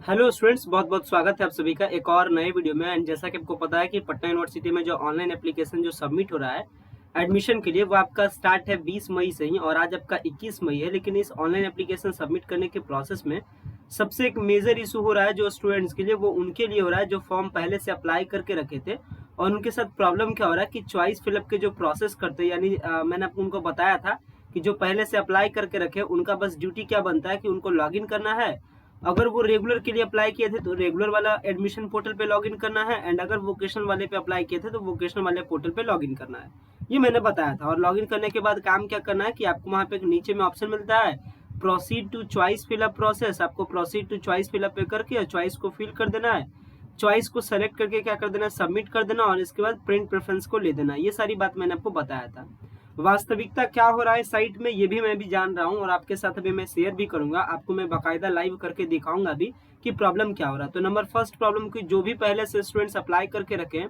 Hello students, बहुत बहुत स्वागत है आप सभी का एक और नए वीडियो में। एंड जैसा कि आपको पता है कि पटना यूनिवर्सिटी में जो ऑनलाइन एप्लीकेशन जो सबमिट हो रहा है एडमिशन के लिए, वो आपका स्टार्ट है 20 मई से ही और आज आपका 21 मई है। लेकिन इस ऑनलाइन एप्लीकेशन सबमिट करने के प्रोसेस में सबसे एक मेजर इशू हो रहा है जो स्टूडेंट्स के लिए, वो उनके लिए हो रहा है जो फॉर्म पहले से अप्लाई करके रखे थे। और उनके साथ प्रॉब्लम क्या हो रहा है कि चॉइस फिलअप के जो प्रोसेस करते हैं, यानी मैंने आपको उनको बताया था कि जो पहले से अप्लाई करके रखे उनका बस ड्यूटी क्या बनता है कि उनको लॉगिन करना है। अगर वो रेगुलर के लिए अप्लाई किए थे तो रेगुलर वाला एडमिशन पोर्टल पे लॉगिन करना है, एंड अगर वोकेशनल वाले पे अप्लाई किए थे तो वोकेशनल वाले पोर्टल पे लॉगिन करना है। ये मैंने बताया था। और लॉगिन करने के बाद काम क्या करना है कि आपको वहाँ पे एक नीचे में ऑप्शन मिलता है proceed to choice fill up process. आपको प्रोसीड टू चॉइस फिलअप पे करके चॉइस को फिल कर देना है। चॉइस को सेलेक्ट करके क्या कर देना है, सबमिट कर देना, और इसके बाद प्रिंट प्रेफरेंस को ले देना। ये सारी बात मैंने आपको बताया था। वास्तविकता क्या हो रहा है साइट में ये भी मैं भी जान रहा हूँ, और आपके साथ अभी मैं शेयर भी करूंगा। आपको मैं बाकायदा लाइव करके दिखाऊंगा भी कि प्रॉब्लम क्या हो रहा है। तो नंबर फर्स्ट प्रॉब्लम की, जो भी पहले से स्टूडेंट्स अप्लाई करके रखे हैं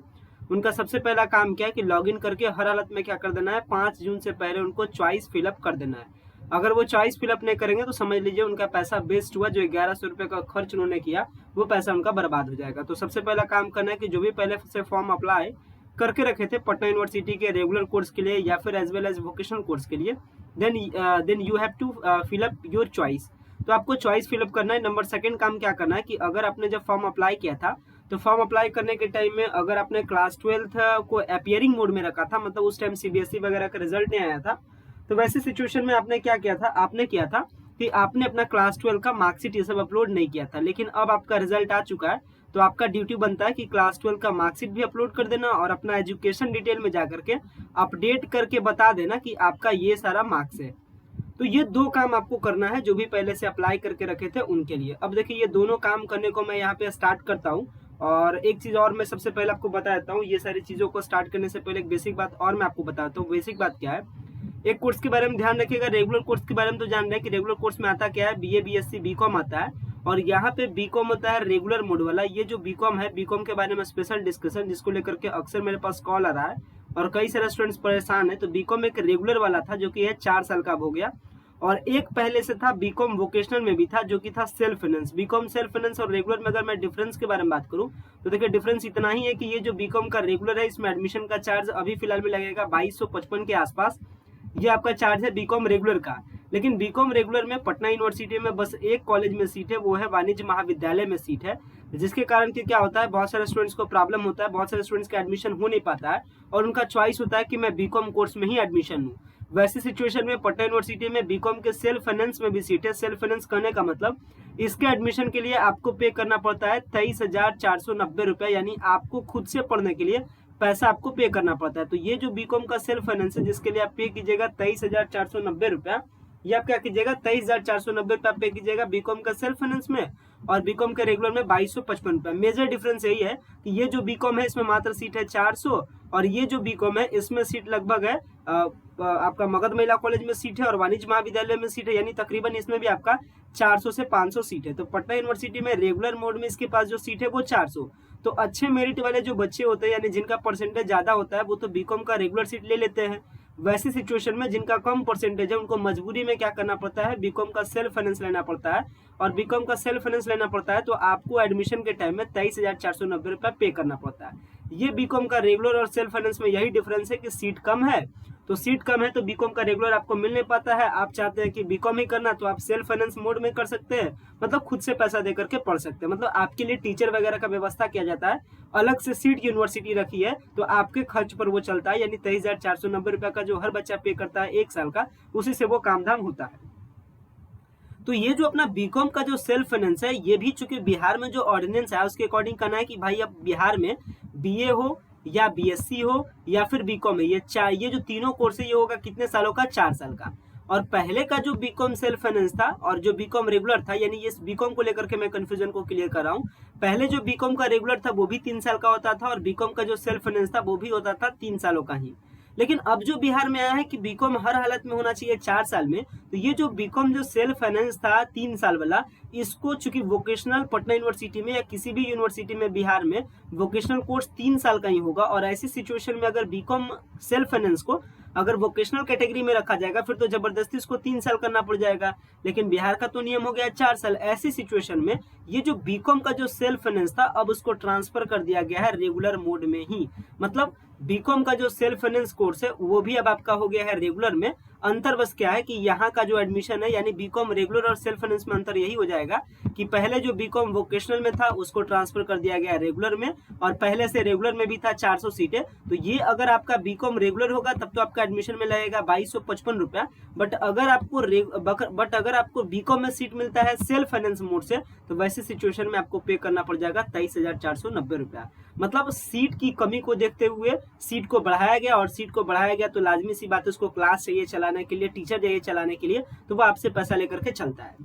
उनका सबसे पहला काम क्या है कि लॉगिन करके हर हालत में क्या कर देना है, 5 जून से पहले उनको चॉइस फिलअप कर देना है। अगर वो चॉइस फिलअप नहीं करेंगे तो समझ लीजिए उनका पैसा वेस्ट हुआ। जो 1100 रुपये का खर्च उन्होंने किया वो पैसा उनका बर्बाद हो जाएगा। तो सबसे पहला काम करना है कि जो भी पहले से फॉर्म अप्लाई करके रखे थे पटना यूनिवर्सिटी के रेगुलर कोर्स के लिए या फिर as well as vocational course के लिए, then you have to fill up your choice. तो आपको चॉइस फिलअप करना है। नंबर सेकंड काम क्या करना है कि अगर आपने जब फॉर्म अप्लाई किया था तो फॉर्म अप्लाई करने के टाइम में अगर आपने क्लास 12 को अपियरिंग मोड में रखा था, मतलब उस टाइम सीबीएसई वगैरह का रिजल्ट नहीं आया था, तो वैसी सिचुएशन में आपने क्या किया था, आपने किया था कि आपने अपना क्लास 12 का मार्कशीट ये सब अपलोड नहीं किया था। लेकिन अब आपका रिजल्ट आ चुका है तो आपका ड्यूटी बनता है कि क्लास 12 का मार्कशीट भी अपलोड कर देना और अपना एजुकेशन डिटेल में जाकर के अपडेट करके बता देना कि आपका ये सारा मार्क्स है। तो ये दो काम आपको करना है जो भी पहले से अप्लाई करके रखे थे उनके लिए। अब देखिए ये दोनों काम करने को मैं यहाँ पे स्टार्ट करता हूँ। और एक चीज और मैं सबसे पहले आपको बता देता हूँ, ये सारी चीजों को स्टार्ट करने से पहले एक बेसिक बात और मैं आपको बताता हूँ। बेसिक बात क्या है, एक कोर्स के बारे में ध्यान रखिएगा। रेगुलर कोर्स के बारे में तो जान रहे हैं कि रेगुलर कोर्स में आता क्या है, बीए बीएससी बीकॉम आता है, और यहाँ पे बीकॉम होता है रेगुलर मोड वाला। ये जो बीकॉम है, बीकॉम के बारे में स्पेशल डिस्कशन जिसको लेकर के अक्सर मेरे पास कॉल आ रहा है और कई सारे स्टूडेंट्स परेशान है। तो बीकॉम एक रेगुलर वाला था जो कि है 4 साल का हो गया, और एक पहले से था बीकॉम वोकेशनल में भी था जो कि था self finance. B Com self finance और रेगुलर में अगर मैं डिफरेंस के बारे में बात करूं तो देखिए डिफरेंस इतना ही है कि ये जो बीकॉम का रेगुलर है इसमें एडमिशन का चार्ज अभी फिलहाल में लगेगा 2255 के आसपास। ये आपका चार्ज है बीकॉम रेगुलर का। लेकिन बीकॉम रेगुलर में पटना यूनिवर्सिटी में बस एक कॉलेज में सीट है, वो है वाणिज्य महाविद्यालय में सीट है, जिसके कारण कि क्या होता है, बहुत सारे स्टूडेंट्स को प्रॉब्लम होता है, बहुत सारे स्टूडेंट्स का एडमिशन हो नहीं पाता है और उनका चॉइस होता है कि मैं बीकॉम कोर्स में ही एडमिशन लूँ। वैसी सिचुएशन में पटना यूनिवर्सिटी में बीकॉम के सेल्फ फाइनेंस में भी सीट है। सेल्फ फाइनेंस करने का मतलब इसके एडमिशन के लिए आपको पे करना पड़ता है 23,490 रुपये, यानी आपको खुद से पढ़ने के लिए पैसा आपको पे करना पड़ता है। तो ये जो बीकॉम का सेल्फ फाइनेंस है जिसके लिए आप पे कीजिएगा 23,490 रुपया, ये आप क्या कीजिएगा 23,490 रुपया पे कीजिएगा बीकॉम का सेल्फ फाइनेंस में, और बीकॉम के रेगुलर में 2255 रुपया। मेजर डिफरेंस यही है कि ये जो बीकॉम है इसमें मात्र सीट है 400, और ये जो बीकॉम है इसमें सीट लगभग है आपका मगध महिला कॉलेज में सीट है और वाणिज्य महाविद्यालय में सीट है, यानी तकरीबन इसमें भी आपका 400 से 500 सीट है। तो पटना यूनिवर्सिटी में रेगुलर मोड में इसके पास जो सीट है वो 400। तो अच्छे मेरिट वाले जो बच्चे होते हैं यानी जिनका परसेंटेज ज्यादा होता है वो तो बीकॉम का रेगुलर सीट ले लेते हैं। वैसी सिचुएशन में जिनका कम परसेंटेज है उनको मजबूरी में क्या करना पड़ता है, बीकॉम का सेल्फ फाइनेंस लेना पड़ता है। और बीकॉम का सेल्फ फाइनेंस लेना पड़ता है तो आपको एडमिशन के टाइम में 23,490 रुपया पे करना पड़ता है। ये बीकॉम का रेगुलर और सेल्फ फाइनेंस में यही डिफरेंस है कि सीट कम है, तो सीट कम है तो बीकॉम का रेगुलर आपको मिल नहीं पाता है। आप चाहते हैं कि बीकॉम ही करना तो आप सेल्फ फाइनेंस मोड में कर सकते हैं, मतलब खुद से पैसा दे करके पढ़ सकते हैं। मतलब आपके लिए टीचर वगैरह का व्यवस्था किया जाता है, अलग से सीट यूनिवर्सिटी रखी है तो आपके खर्च पर वो चलता है, यानी 23,490 रुपया का जो हर बच्चा पे करता है 1 साल का, उसी से वो काम धाम होता है। तो ये जो अपना बीकॉम का जो सेल्फ फाइनेंस है ये भी चूंकि बिहार में जो ऑर्डिनेंस है उसके अकॉर्डिंग करना है कि भाई अब बिहार में बीए हो या बीएससी हो या फिर बीकॉम है, ये जो तीनों कोर्स है ये होगा कितने सालों का, 4 साल का। और पहले का जो बीकॉम सेल्फ फाइनेंस था और जो बीकॉम रेगुलर था, यानी ये बीकॉम को लेकर के मैं कंफ्यूजन को क्लियर कर रहा हूँ। पहले जो बीकॉम का रेगुलर था वो भी 3 साल का होता था और बीकॉम का जो सेल्फ फाइनेंस था वो भी होता था 3 सालों का ही। लेकिन अब जो बिहार में आया है कि बीकॉम हर हालत में होना चाहिए 4 साल में, तो ये जो बीकॉम जो सेल्फ फाइनेंस था 3 साल वाला, इसको चूंकि वोकेशनल पटना यूनिवर्सिटी में या किसी भी यूनिवर्सिटी में बिहार में वोकेशनल कोर्स 3 साल का ही होगा, और ऐसी सिचुएशन में अगर बीकॉम सेल्फ फाइनेंस को अगर वोकेशनल कैटेगरी में रखा जाएगा फिर तो जबरदस्ती उसको 3 साल करना पड़ जाएगा, लेकिन बिहार का तो नियम हो गया 4 साल। ऐसी सिचुएशन में ये जो बीकॉम का जो सेल्फ फाइनेंस था अब उसको ट्रांसफर कर दिया गया है रेगुलर मोड में ही। मतलब बीकॉम का जो सेल्फ फाइनेंस कोर्स है वो भी अब आपका हो गया है रेगुलर में। अंतर बस क्या है कि यहाँ का जो एडमिशन है यानी बीकॉम रेगुलर और सेल्फ फाइनेंस में अंतर यही हो जाएगा कि पहले जो बीकॉम वोकेशनल में था उसको ट्रांसफर कर दिया गया रेगुलर में, और पहले से रेगुलर में भी था 400 सीटें। तो ये अगर आपका बीकॉम रेगुलर होगा तब तो आपका एडमिशन में लगेगा 2255 रुपया। बट अगर आपको बीकॉम में सीट मिलता है सेल्फ फाइनेंस मोड से तो वैसे सिचुएशन में आपको पे करना पड़ जाएगा 23,490 रुपया। मतलब सीट की कमी को देखते हुए सीट को बढ़ाया गया, और सीट को बढ़ाया गया तो लाजमी सी बात है उसको क्लास चाहिए चलाने के लिए, टीचर चाहिए चलाने के लिए, तो वो आपसे पैसा लेकर के चलता है।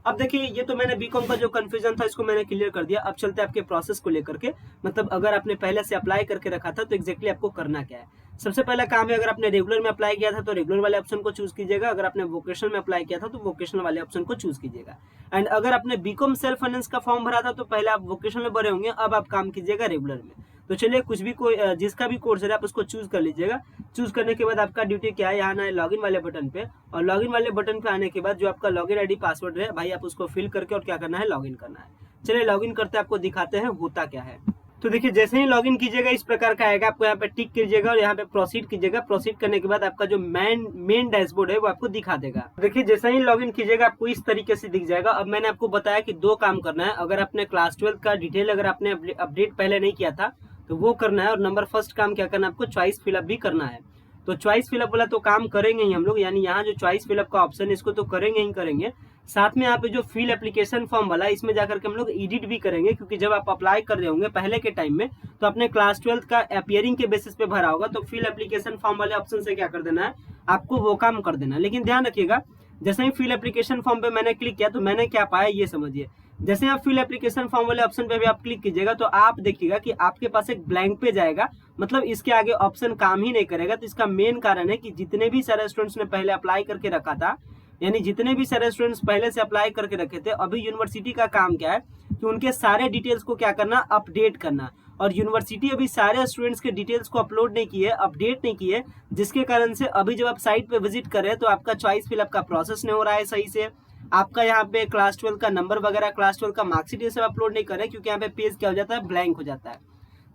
अब देखिए ये तो मैंने बीकॉम का जो कंफ्यूजन था इसको मैंने क्लियर कर दिया। अब चलते हैं आपके प्रोसेस को लेकर के। मतलब अगर आपने पहले से अप्लाई करके रखा था तो एग्जैक्टली आपको करना क्या है। सबसे पहला काम है, अगर आपने रेगुलर में अप्लाई किया था तो रेगुलर वाले ऑप्शन को चूज कीजिएगा, अगर आपने वोकेशनल में अप्लाई किया था तो वोकेशनल वाले ऑप्शन को चूज कीजिएगा। एंड अगर आपने बीकॉम सेल्फ फाइनेंस का फॉर्म भरा था तो पहले आप वोकेशनल में भरे होंगे, अब आप काम कीजिएगा रेगुलर में। तो चलिए कुछ भी कोई जिसका भी कोर्स है आप उसको चूज कर लीजिएगा। चूज करने के बाद आपका ड्यूटी क्या है, यहाँ आना है लॉगिन वाले बटन पे, और लॉगिन वाले बटन पे आने के बाद जो आपका लॉगिन आईडी पासवर्ड है भाई आप उसको फिल करके और क्या करना है, लॉगिन करना है। चलिए लॉगिन करते आपको दिखाते हैं होता क्या है। तो देखिए जैसे ही लॉगिन कीजिएगा इस प्रकार का आएगा, आपको यहाँ पे टिक कीजिएगा और यहाँ पे प्रोसीड कीजिएगा। प्रोसीड करने के बाद आपका जो मेन डैशबोर्ड है वो आपको दिखा देगा। देखिए जैसे ही लॉगिन कीजिएगा आपको इस तरीके से दिख जाएगा। अब मैंने आपको बताया कि 2 काम करना है। अगर आपने क्लास 12 का डिटेल अगर आपने अपडेट पहले नहीं किया था तो वो करना है, और नंबर फर्स्ट काम क्या करना है, आपको चॉइस फिलअप भी करना है। तो चॉइस फिलअप वाला तो काम करेंगे ही हम लोग, यानी यहाँ जो चॉइस फिलअप का ऑप्शन है इसको तो करेंगे ही करेंगे। साथ में यहाँ पे जो फिल एप्लीकेशन फॉर्म वाला है इसमें जाकर के हम लोग एडिट भी करेंगे, क्योंकि जब आप अप्लाई कर रहे होंगे पहले के टाइम में तो अपने क्लास 12 का अपियरिंग के बेसिस पे भरा होगा, तो फिल एप्लीकेशन फॉर्म वाले ऑप्शन से क्या कर देना है, आपको वो काम कर देना है। लेकिन ध्यान रखिएगा जैसे ही फिल एप्लीकेशन फॉर्म पे मैंने क्लिक किया तो मैंने क्या पाया ये समझिए। जैसे आप फिल एप्लीकेशन फॉर्म वाले ऑप्शन पे भी आप क्लिक कीजिएगा तो आप देखिएगा कि आपके पास एक ब्लैंक पेज आएगा, मतलब इसके आगे ऑप्शन काम ही नहीं करेगा। तो इसका मेन कारण है कि जितने भी सारे स्टूडेंट्स ने पहले अप्लाई करके रखा था, यानी जितने भी सारे स्टूडेंट्स पहले से अप्लाई करके रखे थे, अभी यूनिवर्सिटी का काम क्या है कि उनके सारे डिटेल्स को क्या करना, अपडेट करना। और यूनिवर्सिटी अभी सारे स्टूडेंट्स के डिटेल्स को अपलोड नहीं किए, अपडेट नहीं किए, जिसके कारण से अभी जब आप साइट पे विजिट कर रहे हैं तो आपका चॉइस फिलअप का प्रोसेस नहीं हो रहा है सही से। आपका यहाँ पे क्लास 12 का नंबर वगैरह, क्लास 12 का मार्कशीट ये सब अपलोड नहीं कर रहे, क्योंकि यहाँ पे पेज क्या हो जाता है, ब्लैंक हो जाता है।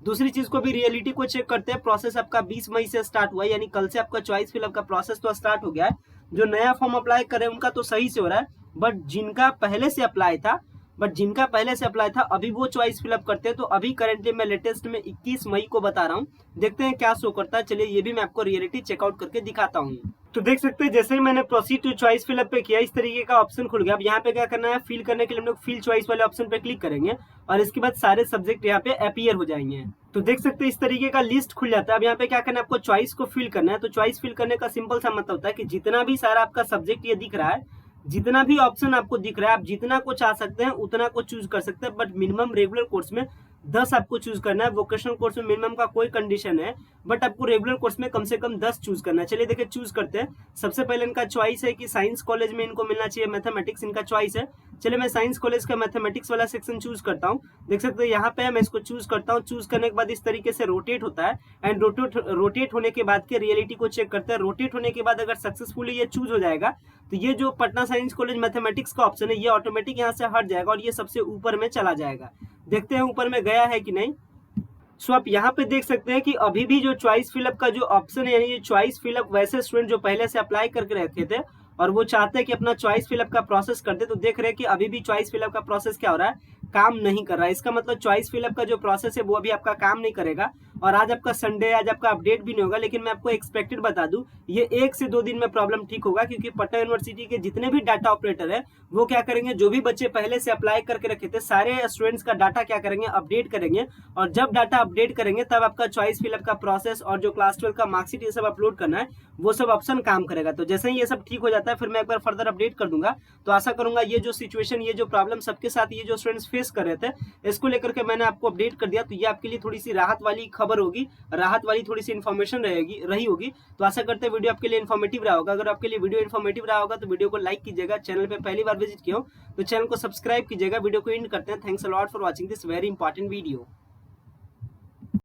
दूसरी चीज को भी रियलिटी को चेक करते हैं। प्रोसेस आपका 20 मई से स्टार्ट हुआ है, यानी कल से आपका चॉइस फिलअप का प्रोसेस तो स्टार्ट हो गया है। जो नया फॉर्म अप्लाई करे उनका तो सही से हो रहा है, बट जिनका पहले से अप्लाई था अभी वो चॉइस फिलअप करते हैं। तो अभी करेंटली मैं लेटेस्ट में 21 मई को बता रहा हूँ, देखते हैं क्या शो करता है। चलिए ये भी मैं आपको रियलिटी चेकआउट करके दिखाता हूँ। तो देख सकते हैं जैसे ही मैंने प्रोसीड टू चॉइस फिलअप पे किया इस तरीके का ऑप्शन खुल गया। अब यहाँ पे क्या करना है, फिल करने के लिए हम लोग फिल चॉइस वाले ऑप्शन पे क्लिक करेंगे और इसके बाद सारे सब्जेक्ट यहाँ पे अपीयर हो जाएंगे। तो देख सकते हैं इस तरीके का लिस्ट खुल जाता है। अब यहाँ पे क्या करना है, आपको चॉइस को फिल करना है। तो चॉइस फिल करने का सिंपल सा मतलब होता है कि जितना भी सारा आपका सब्जेक्ट ये दिख रहा है, जितना भी ऑप्शन आपको दिख रहा है, आप जितना को चाह सकते हैं उतना को चूज कर सकते हैं। बट मिनिमम रेगुलर कोर्स में 10 आपको चूज करना है। वोकेशनल कोर्स में मिनिमम का कोई कंडीशन है, बट आपको रेगुलर कोर्स में कम से कम 10 चूज करना है। चलिए देखिए चूज करते हैं। सबसे पहले इनका चॉइस है कि साइंस कॉलेज में इनको मिलना चाहिए मैथमेटिक्स, इनका चॉइस है। चलिए मैं साइंस कॉलेज का मैथमेटिक्स वाला सेक्शन चूज करता हूँ। देख सकते हैं यहाँ पे मैं इसको चूज करता हूँ। चूज करने के बाद इस तरीके से रोटेट होता है, एंड रोटेट होने के बाद के रियलिटी को चेक करते हैं। रोटेट होने के बाद अगर सक्सेसफुली ये चूज हो जाएगा तो ये जो पटना साइंस कॉलेज मैथमेटिक्स का ऑप्शन है ये ऑटोमेटिक यहाँ से हट जाएगा और ये सबसे ऊपर में चला जाएगा। देखते हैं ऊपर में गया है कि नहीं। सो आप यहाँ पे देख सकते हैं कि अभी भी जो चॉइस फिलअप का जो ऑप्शन है, यानी ये चॉइस फिलअप वैसे स्टूडेंट जो पहले से अप्लाई करके रखे थे और वो चाहते हैं कि अपना चॉइस फिलअप का प्रोसेस करते, तो देख रहे हैं कि अभी भी चॉइस फिलअप का प्रोसेस क्या हो रहा है, काम नहीं कर रहा है। इसका मतलब चॉइस फिलअप का जो प्रोसेस है वो अभी आपका काम नहीं करेगा। और आज आपका संडे, आज आपका अपडेट भी नहीं होगा। लेकिन मैं आपको एक्सपेक्टेड बता दूं, ये 1 से 2 दिन में प्रॉब्लम ठीक होगा, क्योंकि पटना यूनिवर्सिटी के जितने भी डाटा ऑपरेटर है वो क्या करेंगे, जो भी बच्चे पहले से अप्लाई करके रखे थे सारे स्टूडेंट्स का डाटा क्या करेंगे, अपडेट करेंगे। और जब डाटा अपडेट करेंगे तब आपका चॉइस फिलअप का प्रोसेस और जो क्लास 12 का मार्कशीट ये सब अपलोड करना है वो सब ऑप्शन काम करेगा। तो जैसे ही ये सब ठीक हो जाता है फिर मैं एक बार फर्दर अपडेट कर दूंगा। तो आशा करूंगा ये जो सिचुएशन, ये जो प्रॉब्लम सबके साथ ये जो स्टूडेंट्स फेस कर रहे थे इसको लेकर के मैंने आपको अपडेट कर दिया। तो ये आपके लिए थोड़ी सी राहत वाली खबर होगी, राहत वाली थोड़ी सी इन्फॉर्मेशन रही होगी। तो आशा करते हैं वीडियो आपके लिए इन्फॉर्मेटिव रहा होगा। अगर आपके लिए वीडियो इन्फॉर्मेटिव रहा होगा तो वीडियो को लाइक कीजिएगा। चैनल पे पहली बार विजिट किया हो तो चैनल को सब्सक्राइब कीजिएगा। वीडियो को एंड करते हैं। Thanks a lot for watching this very important video.